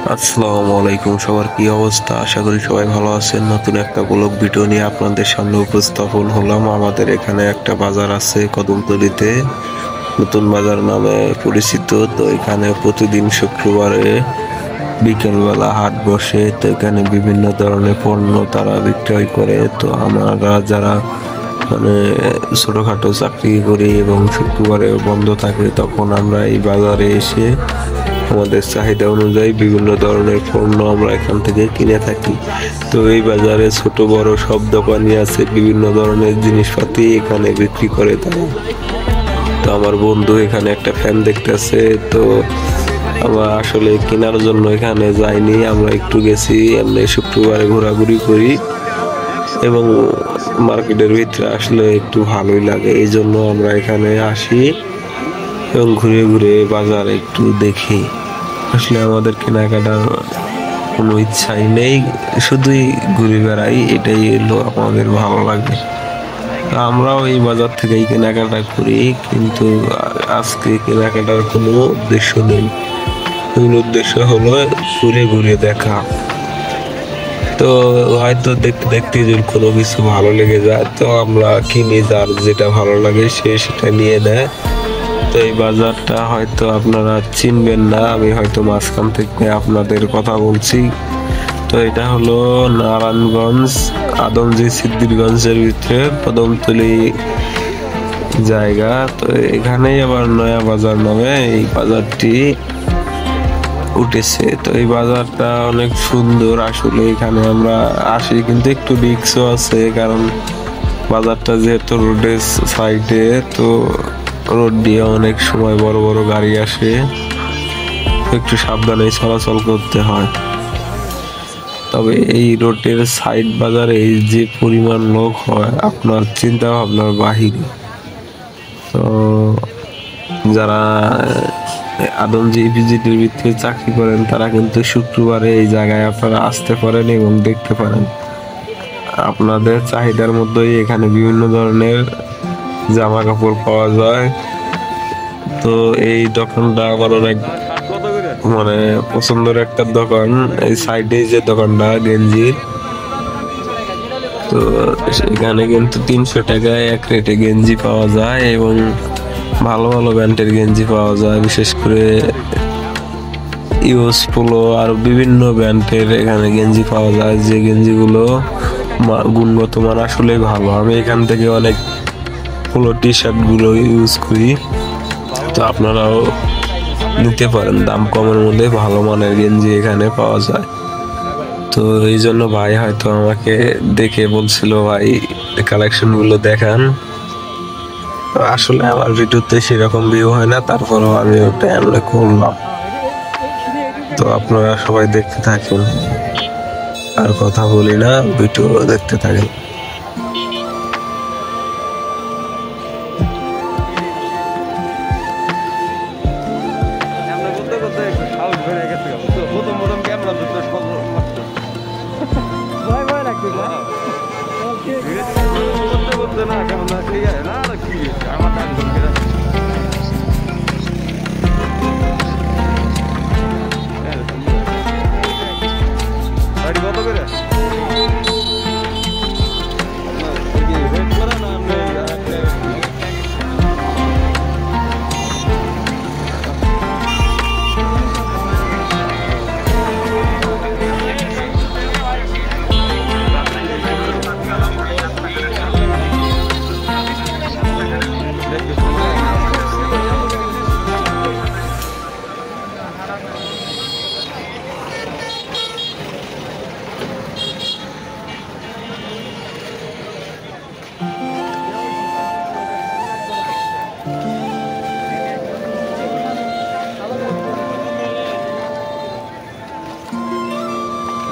আসসালামু আলাইকুম, সবার কি অবস্থা? আশা করি সবাই ভালো আছেন। নতুন একটা ব্লগ ভিডিও নিয়ে আপনাদের সামনে উপস্থাপন হলাম। আমাদের এখানে একটা বাজার আছে কদমতলীতে, নতুন বাজার নামে পরিচিত। তো এখানে প্রতিদিন শুক্রবারে বিকেলবেলা হাট বসে। তো এখানে বিভিন্ন ধরনের পণ্য তারা বিক্রয় করে। তো আমরা যারা মানে ছোটখাটো চাকরি করি এবং শুক্রবারে বন্ধ থাকে, তখন আমরা এই বাজারে এসে আমাদের চাহিদা অনুযায়ী বিভিন্ন ধরনের পণ্য আমরা এখান থেকে কিনে থাকি। তো এই বাজারে ছোট বড় সব দোকানই আছে, বিভিন্ন ধরনের জিনিসপাতি এখানে বিক্রি করে তারা। তো আমার বন্ধু এখানে একটা ফ্যান দেখতেছে। তো আমরা আসলে কেনার জন্য এখানে যাইনি, আমরা একটু গেছি এমনি শুক্রবারে ঘোরাঘুরি করি এবং মার্কেটের ভিতরে আসলে একটু ভালোই লাগে, এই জন্য আমরা এখানে আসি এবং ঘুরে ঘুরে বাজার একটু দেখি। আসলে আমাদের কেনাকাটার কোনো ইচ্ছাই নেই, শুধুই ঘুরে বেড়াই, এটাই হলো আমাদের ভালো লাগে। আমরাও এই বাজার থেকেই কেনাকাটা করি, কিন্তু আজকে কেনাকাটার কোনো উদ্দেশ্য নেই। মূল উদ্দেশ্য হলো ঘুরে ঘুরে দেখা। তো হয়তো দেখতে দেখতে যদি কোনো কিছু ভালো লেগে যায়, তো আমরা কিনি, যার যেটা ভালো লাগে সে সেটা নিয়ে নেয়। তো এই বাজারটা হয়তো আপনারা চিনবেন না, আমি হয়তো মাঝখান থেকে আপনাদের কথা বলছি। তো এটা হলো নারায়ণগঞ্জ আদমজি সিদ্ধিরগঞ্জের ভিতরে কদমতলী জায়গা। তো এখানেই আবার নয়া বাজার নামে এই বাজারটি উঠেছে। তো এই বাজারটা অনেক সুন্দর আসলে। এখানে আমরা আসি, কিন্তু একটু রিস্কও আছে, কারণ বাজারটা যেহেতু রোডের সাইডে, তো রোড দিয়ে অনেক সময় বড় বড় গাড়ি আসে, একটু সাবধানে চলাচল করতে হয়। তবে এই রোডের সাইড বাজারে এই যে পরিমাণ লোক হয়, আপনার চিন্তা ভাবনার বাহিরে। তো যারা আদমজি ইপিজেডের ভিতরে চাকরি করেন, তারা কিন্তু শুক্রবারে এই জায়গায় আপনারা আসতে পারেন এবং দেখতে পারেন। আপনাদের চাহিদার মধ্যেই এখানে বিভিন্ন ধরনের জামা কাপড় পাওয়া যায়। তো এই দোকানটা আমার অনেক মানে পছন্দের একটা দোকান। এই সাইডে যে দোকানটা গেঞ্জির, তো সেখানে কিন্তু 300 টাকায় এক রেটে গেঞ্জি পাওয়া যায় এবং ভালো ভালো ব্র্যান্ডের গেঞ্জি পাওয়া যায়, বিশেষ করে ইউজ পোলো আর বিভিন্ন ব্র্যান্ডের এখানে গেঞ্জি পাওয়া যায়, যে গেঞ্জিগুলো গুণগত মান আসলে ভালো। আমি এখান থেকে অনেক পোলো টি শার্ট গুলো ইউজ করি, তো আপনারাও নিতে পারেন। দাম কমের মধ্যে ভালো মানের গেঞ্জি এখানে পাওয়া যায়। তো এই জন্য ভাই হয়তো আমাকে দেখে বলছিল, ভাই কালেকশন গুলো দেখান। তো আসলে আমার ভিডিওতে সেরকম ভিউ হয় না, তারপরেও আমি ওটা এমনি করলাম। তো আপনারা সবাই দেখতে থাকেন, আর কথা বলি না, ভিডিও দেখতে থাকেন। ভয় ভয় লাগবে না? না কেমন না ঠিক আছে না কি আমার টাইম ধরে গাড়ি কত করে রেট করা না আপনি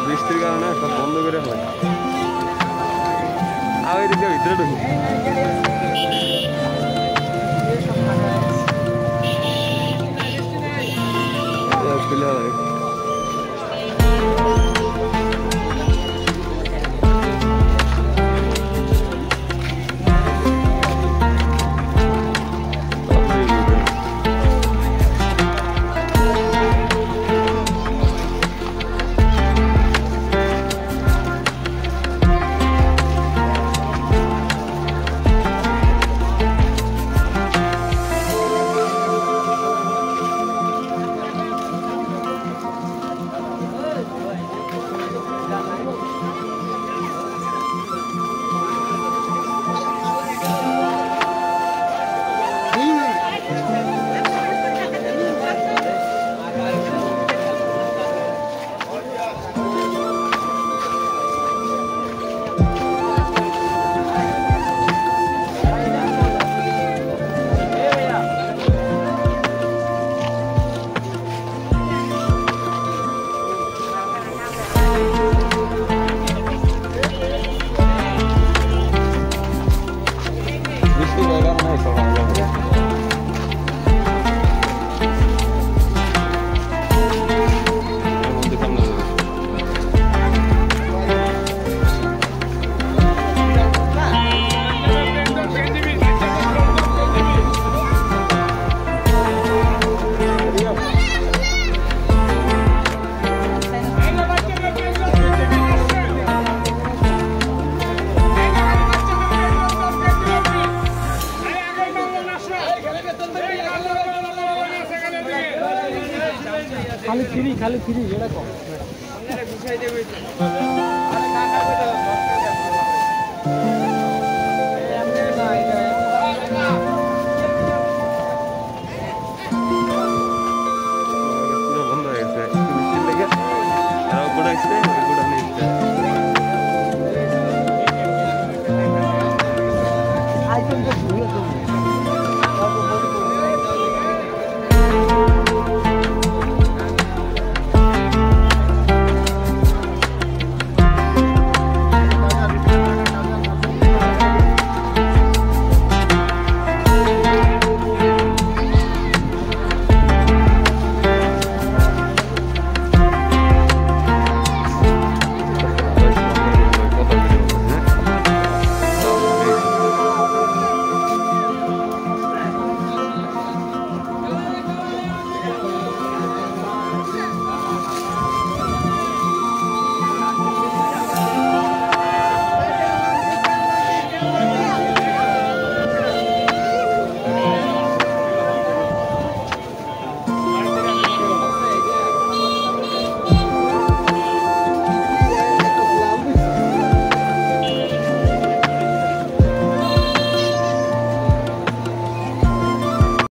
বৃষ্টির কারণে সব বন্ধ করে হয় আর এদিকে ভিতরে ঢুকি খালি ফ্রি এটা কম বিষয় দেবে